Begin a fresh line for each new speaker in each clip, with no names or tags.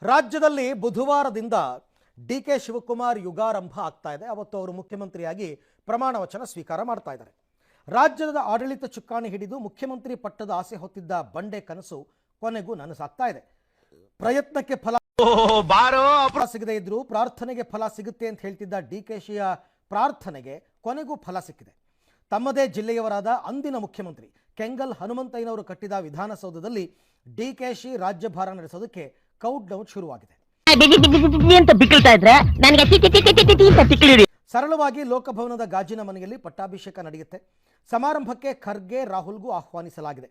ರಾಜ್ಯದಲ್ಲಿ ಬುಧವಾರದಿಂದ ಡಿಕೆ ಶಿವಕುಮಾರ್ ಯುಗಾರಂಭ ಆಗ್ತಾ ಇದೆ. ಅವತ್ತು ಅವರು ಮುಖ್ಯಮಂತ್ರಿಯಾಗಿ ಪ್ರಮಾಣ ವಚನ ಸ್ವೀಕಾರ ಮಾಡ್ತಾ ಇದ್ದಾರೆ. ರಾಜ್ಯದ ಆಡಳಿತ ಚುಕ್ಕಾಣಿ ಹಿಡಿದು ಮುಖ್ಯಮಂತ್ರಿ ಪಟ್ಟದ ಆಸೆ ಹೊತ್ತಿದ್ದ ಬಂಡೆ ಕನಸು ಕೊನೆಗೂ ನನಸಾಗ್ತಾ ಇದೆ. ಪ್ರಯತ್ನಕ್ಕೆ ಫಲ ಸಿಗದೇ ಇದ್ರೂ ಪ್ರಾರ್ಥನೆಗೆ ಫಲ ಸಿಗುತ್ತೆ ಅಂತ ಹೇಳ್ತಿದ್ದ ಡಿಕೆಶಿಯ ಪ್ರಾರ್ಥನೆಗೆ ಕೊನೆಗೂ ಫಲ ಸಿಕ್ಕಿದೆ. ತಮ್ಮದೇ ಜಿಲ್ಲೆಯವರಾದ ಅಂದಿನ ಮುಖ್ಯಮಂತ್ರಿ ಕೆಂಗಲ್ ಹನುಮಂತಯ್ಯನವರು ಕಟ್ಟಿದ ವಿಧಾನಸೌಧದಲ್ಲಿ ಡಿಕೆಶಿ ರಾಜ್ಯಭಾರ ನಡೆಸೋದಕ್ಕೆ ಕೌಂಟ್ ಡೌನ್ ಶುರುವಾಗಿದೆ. ಸರಳವಾಗಿ ಲೋಕಭವನದ ಗಾಜಿನ ಮನೆಯಲ್ಲಿ ಪಟ್ಟಾಭಿಷೇಕ ನಡೆಯುತ್ತೆ. ಸಮಾರಂಭಕ್ಕೆ ಖರ್ಗೆ ರಾಹುಲ್ಗೂ ಆಹ್ವಾನಿಸಲಾಗಿದೆ.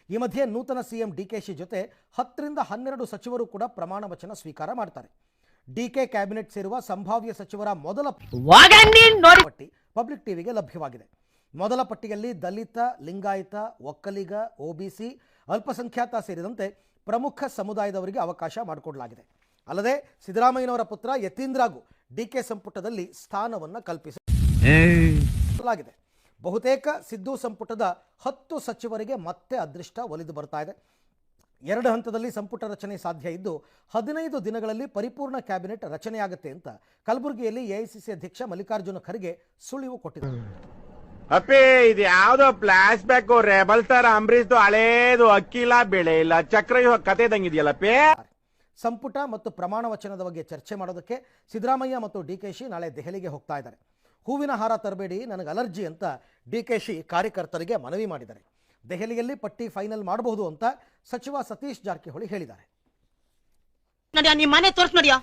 ಈ ಮಧ್ಯೆ ನೂತನ ಸಿಎಂ ಡಿಕೆಶಿ ಜೊತೆ 10 ರಿಂದ 12 ಸಚಿವರು ಕೂಡ ಪ್ರಮಾಣ ವಚನ ಸ್ವೀಕಾರ ಮಾಡ್ತಾರೆ. ಡಿಕೆ ಕ್ಯಾಬಿನೆಟ್ ಸೇರುವ ಸಂಭಾವ್ಯ ಸಚಿವರ ಮೊದಲ ಪಟ್ಟಿ ಪಬ್ಲಿಕ್ ಟಿವಿಗೆ ಲಭ್ಯವಾಗಿದೆ. ಮೊದಲ ಪಟ್ಟಿಯಲ್ಲಿ ದಲಿತ, ಲಿಂಗಾಯತ, ಒಕ್ಕಲಿಗ, ಒಬಿಸಿ, ಅಲ್ಪಸಂಖ್ಯಾತ ಸೇರಿದಂತೆ ಪ್ರಮುಖ ಸಮುದಾಯದವರಿಗೆ ಅವಕಾಶ ಮಾಡಿಕೊಡಲಾಗಿದೆ. ಅಲ್ಲದೆ ಸಿದ್ದರಾಮಯ್ಯನವರ ಪುತ್ರ ಯತೀಂದ್ರಗೂ ಡಿಕೆ ಸಂಪುಟದಲ್ಲಿ ಸ್ಥಾನವನ್ನು ಕಲ್ಪಿಸಲಾಗಿದೆ. ಬಹುತೇಕ ಸಿದ್ದು ಸಂಪುಟದ 10 ಸಚಿವರಿಗೆ ಮತ್ತೆ ಅದೃಷ್ಟ ಒಲಿದು ಬರ್ತಾ ಇದೆ. 2 ಹಂತದಲ್ಲಿ ಸಂಪುಟ ರಚನೆ ಸಾಧ್ಯ ಇದ್ದು 15 ದಿನಗಳಲ್ಲಿ ಪರಿಪೂರ್ಣ ಕ್ಯಾಬಿನೆಟ್ ರಚನೆಯಾಗುತ್ತೆ ಅಂತ ಕಲಬುರಗಿಯಲ್ಲಿ ಎಐಸಿಸಿ ಅಧ್ಯಕ್ಷ ಮಲ್ಲಿಕಾರ್ಜುನ ಖರ್ಗೆ ಸುಳಿವು ಕೊಟ್ಟಿದ್ದಾರೆ.
ಅಪ್ಪೇ ಇದು ಯಾವ್ದೋ flash back rebel star Ambareesh ಹಳೇದು ಅಕ್ಕಿಲ್ಲ ಬೆಳೆ ಇಲ್ಲ ಚಕ್ರವ್ಯೂಹ ಕತೆ ಇದಂಗಿದೆಯಲ್ಲಪ್ಪೇ.
ಸಂಪುಟ ಮತ್ತು ಪ್ರಮಾಣ ವಚನದ ಬಗ್ಗೆ ಚರ್ಚೆ ಮಾಡೋದಕ್ಕೆ ಸಿದ್ದರಾಮಯ್ಯ ಮತ್ತು ಡಿಕೆಶಿ ನಾಳೆ ದೆಹಲಿಗೆ ಹೋಗ್ತಾ ಇದ್ದಾರೆ. ಹೂವಿನ ಹಾರ ತರಬೇಡಿ, ನನಗೆ ಅಲರ್ಜಿ ಅಂತ ಡಿಕೆಶಿ ಕಾರ್ಯಕರ್ತರಿಗೆ ಮನವಿ ಮಾಡಿದ್ದಾರೆ. ದೆಹಲಿಯಲ್ಲಿ ಪಟ್ಟಿ ಫೈನಲ್ ಮಾಡಬಹುದು ಅಂತ ಸಚಿವ ಸತೀಶ್ ಜಾರಕಿಹೊಳಿ ಹೇಳಿದ್ದಾರೆ.
ಮನೆ ತೋರ್ಸ್ ನೋಡಿಯಾ,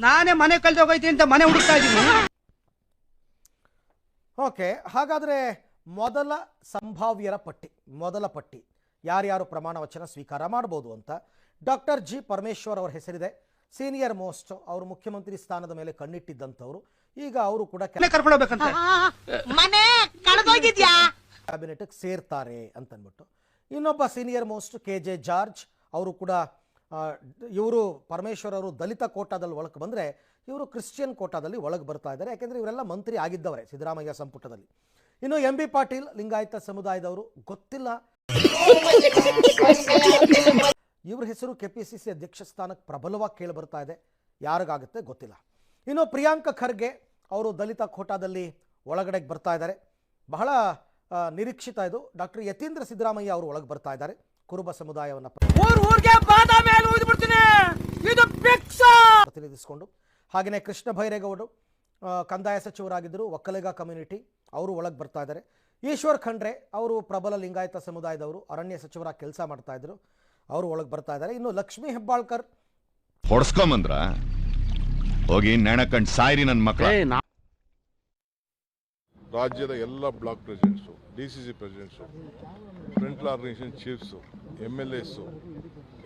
ನಾನೇ ಮನೆ ಕಳ್ದೋಗೈತಿ ಅಂತ ಮನೆ ಹುಡುಕ್ತಾ ಇದ್ದೀನಿ.
ಓಕೆ, ಹಾಗಾದರೆ ಮೊದಲ ಸಂಭಾವ್ಯರ ಮೊದಲ ಪಟ್ಟಿ ಯಾರ್ಯಾರು ಪ್ರಮಾಣ ವಚನ ಸ್ವೀಕಾರ ಮಾಡಬಹುದು ಅಂತ ಡಾಕ್ಟರ್ ಜಿ ಪರಮೇಶ್ವರ್ ಅವರ ಹೆಸರಿದೆ. ಸೀನಿಯರ್ ಮೋಸ್ಟ್, ಅವರು ಮುಖ್ಯಮಂತ್ರಿ ಸ್ಥಾನದ ಮೇಲೆ ಕಣ್ಣಿಟ್ಟಿದ್ದಂಥವ್ರು. ಈಗ ಅವರು ಕೂಡ ಕ್ಯಾಬಿನೆಟ್ ಸೇರ್ತಾರೆ ಅಂತನ್ಬಿಟ್ಟು. ಇನ್ನೊಬ್ಬ ಸೀನಿಯರ್ ಮೋಸ್ಟ್ KJ ಜಾರ್ಜ್, ಅವರು ಕೂಡ ಇವರು ಪರಮೇಶ್ವರ್ ಅವರು ದಲಿತ ಕೋಟಾದಲ್ಲಿ ಒಳಗೆ ಬಂದರೆ ಇವರು ಕ್ರಿಶ್ಚಿಯನ್ ಕೋಟಾದಲ್ಲಿ ಒಳಗೆ ಬರ್ತಾ ಇದ್ದಾರೆ. ಯಾಕೆಂದರೆ ಇವರೆಲ್ಲ ಮಂತ್ರಿ ಆಗಿದ್ದವರೇ ಸಿದ್ದರಾಮಯ್ಯ ಸಂಪುಟದಲ್ಲಿ. ಇನ್ನು MB ಪಾಟೀಲ್ ಲಿಂಗಾಯತ ಸಮುದಾಯದವರು, ಗೊತ್ತಿಲ್ಲ. ಇವ್ರ ಹೆಸರು KPCC ಅಧ್ಯಕ್ಷ ಸ್ಥಾನಕ್ಕೆ ಪ್ರಬಲವಾಗಿ ಕೇಳಿ ಬರ್ತಾ ಇದೆ. ಯಾರಿಗಾಗುತ್ತೆ ಗೊತ್ತಿಲ್ಲ. ಇನ್ನು ಪ್ರಿಯಾಂಕ ಖರ್ಗೆ ಅವರು ದಲಿತ ಕೋಟಾದಲ್ಲಿ ಒಳಗಡೆಗೆ ಬರ್ತಾ ಇದ್ದಾರೆ. ಬಹಳ ನಿರೀಕ್ಷಿತ ಇದು. ಡಾಕ್ಟರ್ ಯತೀಂದ್ರ ಸಿದ್ದರಾಮಯ್ಯ ಅವರು ಒಳಗೆ ಬರ್ತಾ ಇದ್ದಾರೆ. ಕುರುಬ ಸಮುದಾಯವನ್ನು ಪ್ರತಿನಿಧಿಸಿಕೊಂಡು. ಹಾಗೆಯೇ ಕೃಷ್ಣ ಭೈರೇಗೌಡರು ಕಂದಾಯ ಸಚಿವರಾಗಿದ್ದರು, ಒಕ್ಕಲಿಗ ಕಮ್ಯುನಿಟಿ, ಅವರು ಒಳಗೆ ಬರ್ತಾ ಇದ್ದಾರೆ. ಈಶ್ವರ್ ಖಂಡ್ರೆ ಅವರು ಪ್ರಬಲ ಲಿಂಗಾಯತ ಸಮುದಾಯದವರು, ಅರಣ್ಯ ಸಚಿವರಾಗಿ ಕೆಲಸ ಮಾಡ್ತಾ ಇದ್ರು, ಅವರು ಒಳಗೆ ಬರ್ತಾ ಇದ್ದಾರೆ. ಇನ್ನು ಲಕ್ಷ್ಮೀ ಹೆಬ್ಬಾಳ್ಕರ್
ಹೊಡ್ಸ್ಕೊಂಬಂದ್ರ ಹೋಗಿ ನೆಣಕಂಡ್ ಸಾಯಿರಿ ನನ್ನ ಮಕ್ಕಳ.
ರಾಜ್ಯದ ಎಲ್ಲ block presidents, DCC presidents, front organisation chiefs, MLAಸು,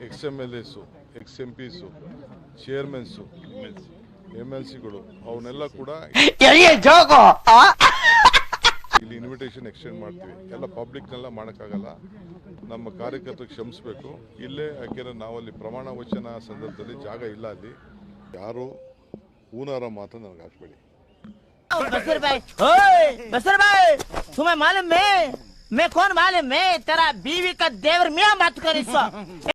XMLAಸು, XMPಸು, ಚೇರ್ಮನ್ಸು, MLCಗಳು ಅವನ್ನೆಲ್ಲ ಕೂಡ ಇಲ್ಲಿ ಇನ್ವಿಟೇಷನ್ ಎಕ್ಸ್ಟೆಂಡ್ ಮಾಡ್ತೀವಿ. ಎಲ್ಲ ಪಬ್ಲಿಕ್ನೆಲ್ಲ ಮಾಡೋಕ್ಕಾಗಲ್ಲ, ನಮ್ಮ ಕಾರ್ಯಕರ್ತರಿಗೆ ಕ್ಷಮಿಸಬೇಕು. ಇಲ್ಲೇ ಯಾಕೆಂದ್ರೆ ನಾವಲ್ಲಿ ಪ್ರಮಾಣ ವಚನ ಸಂದರ್ಭದಲ್ಲಿ ಜಾಗ ಇಲ್ಲ. ಅಲ್ಲಿ ಯಾರು ಊನಾರ ಮಾತ್ರ ನನಗೆ ಹಾಕ್ಬೇಡಿ.
बसर भाई तुम्हें मालूम है मैं कौन मालूम है तेरा बीवी का देवर मियां बात करी